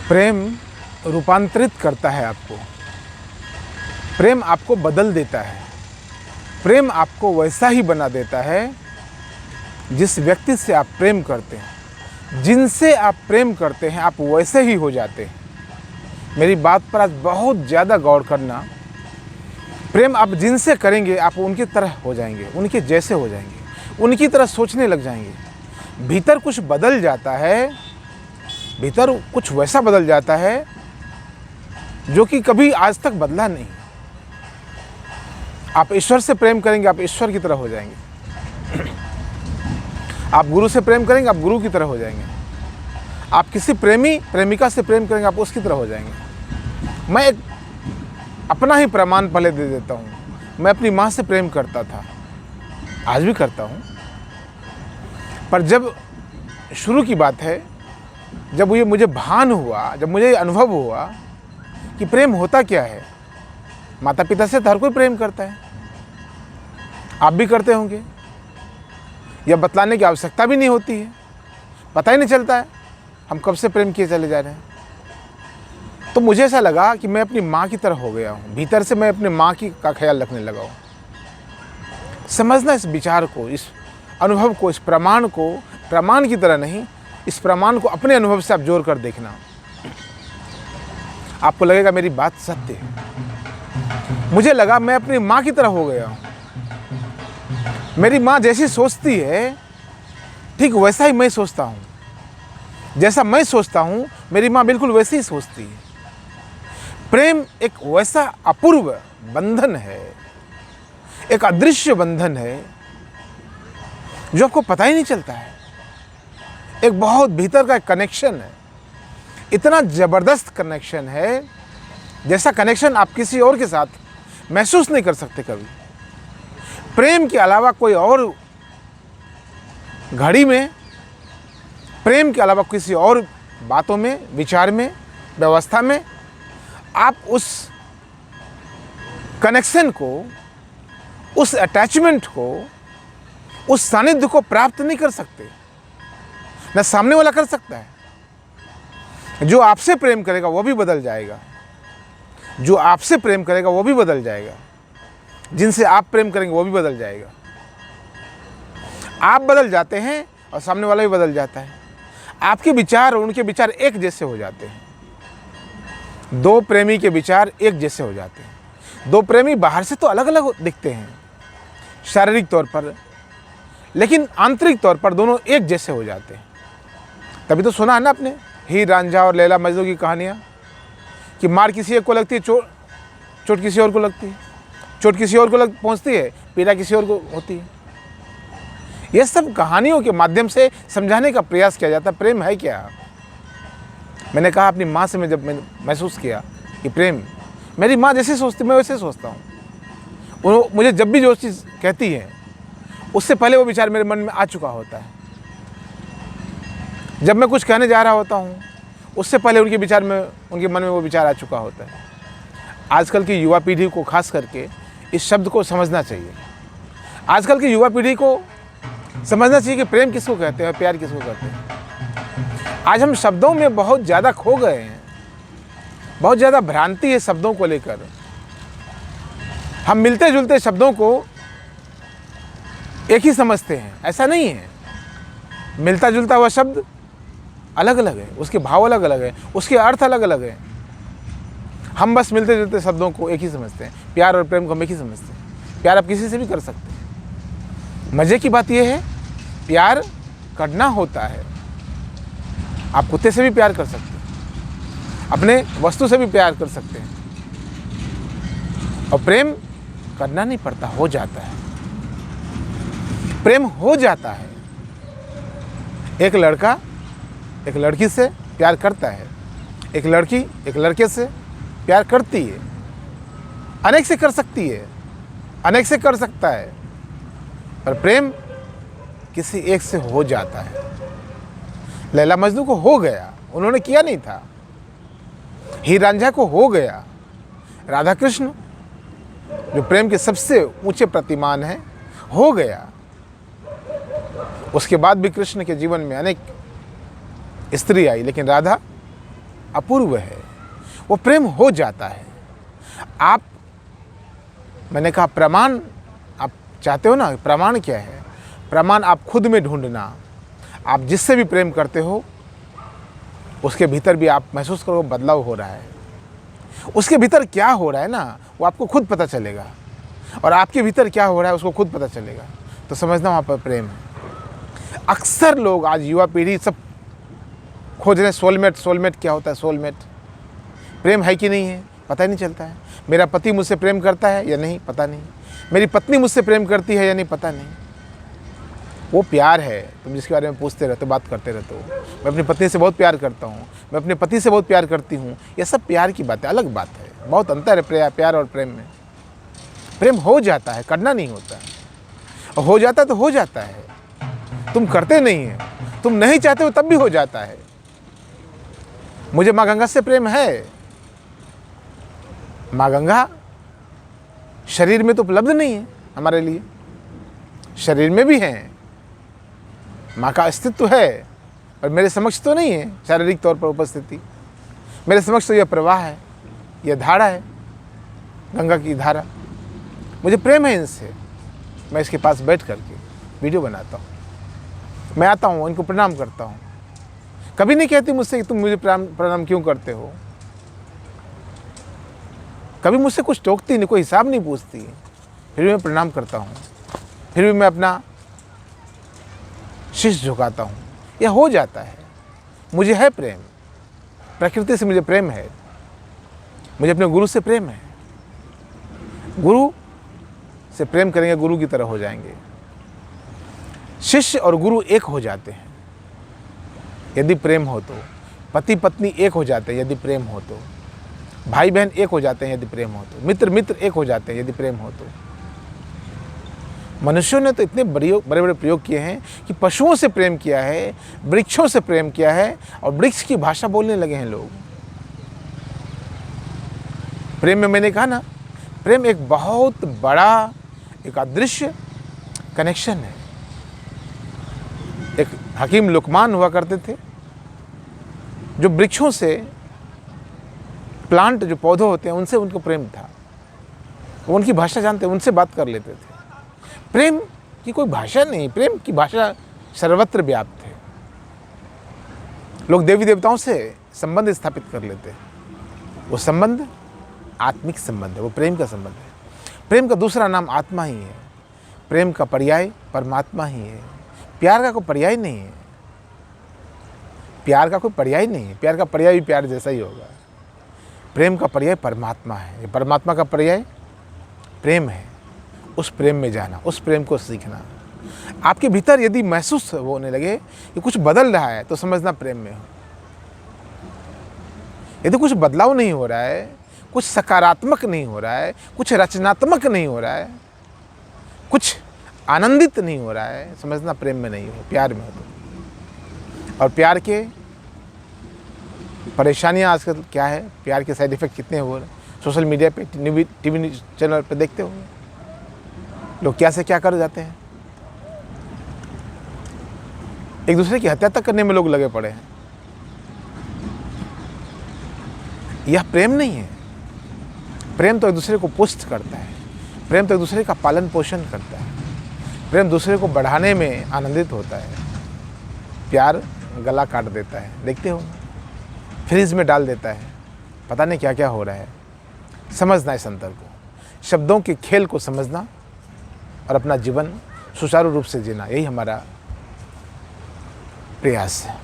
प्रेम रूपांतरित करता है आपको। प्रेम आपको बदल देता है। प्रेम आपको वैसा ही बना देता है जिस व्यक्ति से आप प्रेम करते हैं। जिनसे आप प्रेम करते हैं आप वैसे ही हो जाते हैं। मेरी बात पर आज बहुत ज़्यादा गौर करना। प्रेम आप जिनसे करेंगे आप उनकी तरह हो जाएंगे, उनके जैसे हो जाएंगे, उनकी तरह सोचने लग जाएंगे। भीतर कुछ बदल जाता है, भीतर कुछ वैसा बदल जाता है जो कि कभी आज तक बदला नहीं। आप ईश्वर से प्रेम करेंगे आप ईश्वर की तरह हो जाएंगे। आप गुरु से प्रेम करेंगे आप गुरु की तरह हो जाएंगे। आप किसी प्रेमी प्रेमिका से प्रेम करेंगे आप उसकी तरह हो जाएंगे। मैं एक अपना ही प्रमाण पहले दे देता हूँ। मैं अपनी माँ से प्रेम करता था, आज भी करता हूँ, पर जब शुरू की बात है, जब ये मुझे भान हुआ, जब मुझे अनुभव हुआ कि प्रेम होता क्या है। माता पिता से तो हर कोई प्रेम करता है, आप भी करते होंगे। यह बतलाने की आवश्यकता भी नहीं होती है, पता ही नहीं चलता है हम कब से प्रेम किए चले जा रहे हैं। तो मुझे ऐसा लगा कि मैं अपनी माँ की तरह हो गया हूँ। भीतर से मैं अपनी माँ की का ख्याल रखने लगा हूँ। समझना इस विचार को, इस अनुभव को, इस प्रमाण को प्रमाण की तरह नहीं, इस प्रमाण को अपने अनुभव से आप जोड़ कर देखना। आपको लगेगा मेरी बात सत्य है। मुझे लगा मैं अपनी माँ की तरह हो गया हूँ। मेरी माँ जैसी सोचती है ठीक वैसा ही मैं सोचता हूँ। जैसा मैं सोचता हूँ मेरी माँ बिल्कुल वैसे ही सोचती है। प्रेम एक वैसा अपूर्व बंधन है, एक अदृश्य बंधन है जो आपको पता ही नहीं चलता है। एक बहुत भीतर का कनेक्शन है, इतना ज़बरदस्त कनेक्शन है जैसा कनेक्शन आप किसी और के साथ महसूस नहीं कर सकते कभी। प्रेम के अलावा कोई और घड़ी में, प्रेम के अलावा किसी और बातों में, विचार में, व्यवस्था में आप उस कनेक्शन को, उस अटैचमेंट को, उस सानिध्य को प्राप्त नहीं कर सकते। न सामने वाला कर सकता है। जो आपसे प्रेम करेगा वो भी बदल जाएगा। जो आपसे प्रेम करेगा वो भी बदल जाएगा। जिनसे आप प्रेम करेंगे वो भी बदल जाएगा। आप बदल जाते हैं और सामने वाला भी बदल जाता है। आपके विचार और उनके विचार एक जैसे हो जाते हैं। दो प्रेमी के विचार एक जैसे हो जाते हैं। दो प्रेमी बाहर से तो अलग अलग दिखते हैं शारीरिक तौर पर, लेकिन आंतरिक तौर पर दोनों एक जैसे हो जाते हैं। तभी तो सुना है ना आपने हीर रांझा और लैला मजनू की कहानियाँ, कि मार किसी एक को लगती है, चोट किसी और को लगती है, चोट किसी और को पहुँचती है, पीड़ा किसी और को होती है। यह सब कहानियों के माध्यम से समझाने का प्रयास किया जाता है प्रेम है क्या। मैंने कहा अपनी माँ से जब मैंने महसूस किया कि प्रेम, मेरी माँ जैसे सोचती मैं वैसे सोचता हूँ। वो मुझे जब भी जो चीज़ कहती है उससे पहले वो विचार मेरे मन में आ चुका होता है। जब मैं कुछ कहने जा रहा होता हूँ उससे पहले उनके विचार में, उनके मन में वो विचार आ चुका होता है। आजकल की युवा पीढ़ी को खास करके इस शब्द को समझना चाहिए। आजकल की युवा पीढ़ी को समझना चाहिए कि प्रेम किसको कहते हैं, प्यार किसको कहते हैं। आज हम शब्दों में बहुत ज़्यादा खो गए हैं, बहुत ज़्यादा भ्रांति है शब्दों को लेकर। हम मिलते जुलते शब्दों को एक ही समझते हैं, ऐसा नहीं है। मिलता जुलता हुआ शब्द अलग अलग है, उसके भाव अलग अलग है, उसके अर्थ अलग अलग है। हम बस मिलते जुलते शब्दों को एक ही समझते हैं। प्यार और प्रेम को हम एक ही समझते हैं। प्यार आप किसी से भी कर सकते हैं। मज़े की बात यह है प्यार करना होता है। आप कुत्ते से भी प्यार कर सकते हैं, अपने वस्तु से भी प्यार कर सकते हैं, और प्रेम करना नहीं पड़ता, हो जाता है। प्रेम हो जाता है। एक लड़का एक लड़की से प्यार करता है, एक लड़की एक लड़के से प्यार करती है। अनेक से कर सकती है, अनेक से कर सकता है, पर प्रेम किसी एक से हो जाता है। लैला मजनू को हो गया, उन्होंने किया नहीं था। हीर रांझा को हो गया। राधा कृष्ण जो प्रेम के सबसे ऊंचे प्रतिमान हैं, हो गया। उसके बाद भी कृष्ण के जीवन में अनेक स्त्री आई, लेकिन राधा अपूर्व है, वो प्रेम हो जाता है। आप, मैंने कहा प्रमाण आप चाहते हो ना, प्रमाण क्या है? प्रमाण आप खुद में ढूंढना। आप जिससे भी प्रेम करते हो उसके भीतर भी आप महसूस करो बदलाव हो रहा है। उसके भीतर क्या हो रहा है ना, वो आपको खुद पता चलेगा, और आपके भीतर क्या हो रहा है उसको खुद पता चलेगा, तो समझना वहाँ पर प्रेम है। अक्सर लोग आज युवा पीढ़ी सब खोज रहे हैं सोलमेट। सोलमेट क्या होता है? सोलमेट प्रेम है कि नहीं है पता ही नहीं चलता है। मेरा पति मुझसे प्रेम करता है या नहीं पता नहीं, मेरी पत्नी मुझसे प्रेम करती है या नहीं पता नहीं। वो प्यार है, तुम जिसके बारे में पूछते रहते हो, बात करते रहते हो। मैं अपनी पत्नी से बहुत प्यार करता हूँ, मैं अपने पति से बहुत प्यार करती हूँ, ये सब प्यार की बात है, अलग बात है। बहुत अंतर है प्यार और प्रेम में। प्रेम हो जाता है, करना नहीं होता है, और हो जाता है तो हो जाता है। तुम करते नहीं है, तुम नहीं चाहते हो तब भी हो जाता है। मुझे माँ गंगा से प्रेम है। माँ गंगा शरीर में तो उपलब्ध नहीं है हमारे लिए, शरीर में भी है, माँ का अस्तित्व है, और मेरे समक्ष तो नहीं है शारीरिक तौर पर उपस्थिति। मेरे समक्ष तो यह प्रवाह है, यह धारा है, गंगा की धारा। मुझे प्रेम है इनसे। मैं इसके पास बैठ करके वीडियो बनाता हूँ, मैं आता हूँ, इनको प्रणाम करता हूँ। कभी नहीं कहती मुझसे कि तुम मुझे प्रणाम क्यों करते हो। कभी मुझसे कुछ टोकती नहीं, कोई हिसाब नहीं पूछती, फिर भी मैं प्रणाम करता हूँ, फिर भी मैं अपना शीश झुकाता हूँ। यह हो जाता है। मुझे है प्रेम, प्रकृति से मुझे प्रेम है, मुझे अपने गुरु से प्रेम है। गुरु से प्रेम करेंगे, गुरु की तरह हो जाएंगे। शिष्य और गुरु एक हो जाते हैं यदि प्रेम हो तो। पति पत्नी एक हो जाते हैं यदि प्रेम हो तो। भाई बहन एक हो जाते हैं यदि प्रेम हो तो। मित्र मित्र एक हो जाते हैं यदि प्रेम हो तो। मनुष्यों ने तो इतने बड़े बड़े प्रयोग किए हैं कि पशुओं से प्रेम किया है, वृक्षों से प्रेम किया है, और वृक्ष की भाषा बोलने लगे हैं लोग। प्रेम में मैंने कहा ना, प्रेम एक बहुत बड़ा एक अदृश्य कनेक्शन है। एक हकीम लुकमान हुआ करते थे, जो वृक्षों से, प्लांट जो पौधे होते हैं उनसे उनको प्रेम था। वो उनकी भाषा जानते, उनसे बात कर लेते थे। प्रेम की कोई भाषा नहीं, प्रेम की भाषा सर्वत्र व्याप्त है। लोग देवी देवताओं से संबंध स्थापित कर लेते हैं, वो संबंध आत्मिक संबंध है, वो प्रेम का संबंध है। प्रेम का दूसरा नाम आत्मा ही है। प्रेम का पर्याय परमात्मा ही है। प्यार का कोई पर्याय नहीं है, प्यार का कोई पर्याय नहीं है। प्यार का पर्याय भी प्यार जैसा ही होगा। प्रेम का पर्याय परमात्मा है, परमात्मा का पर्याय प्रेम है। उस प्रेम में जाना, उस प्रेम को सीखना। आपके भीतर यदि महसूस होने लगे कि कुछ बदल रहा है तो समझना प्रेम में हो। यदि कुछ बदलाव नहीं हो रहा है, कुछ सकारात्मक नहीं हो रहा है, कुछ रचनात्मक नहीं हो रहा है, कुछ आनंदित नहीं हो रहा है, समझना प्रेम में नहीं हो, प्यार में हो तो। और प्यार के परेशानियां आजकल क्या है, प्यार के साइड इफेक्ट कितने हो रहे हैं। सोशल मीडिया पे, टीवी चैनल पे देखते हो लोग क्या से क्या कर जाते हैं। एक दूसरे की हत्या तक करने में लोग लगे पड़े हैं। यह प्रेम नहीं है। प्रेम तो एक दूसरे को पुष्ट करता है, प्रेम तो एक दूसरे का पालन पोषण करता है, प्रेम दूसरे को बढ़ाने में आनंदित होता है। प्यार गला काट देता है, देखते हो, फ्रीज में डाल देता है, पता नहीं क्या क्या हो रहा है। समझना इस अंतर को, शब्दों के खेल को समझना और अपना जीवन सुचारू रूप से जीना, यही हमारा प्रयास है।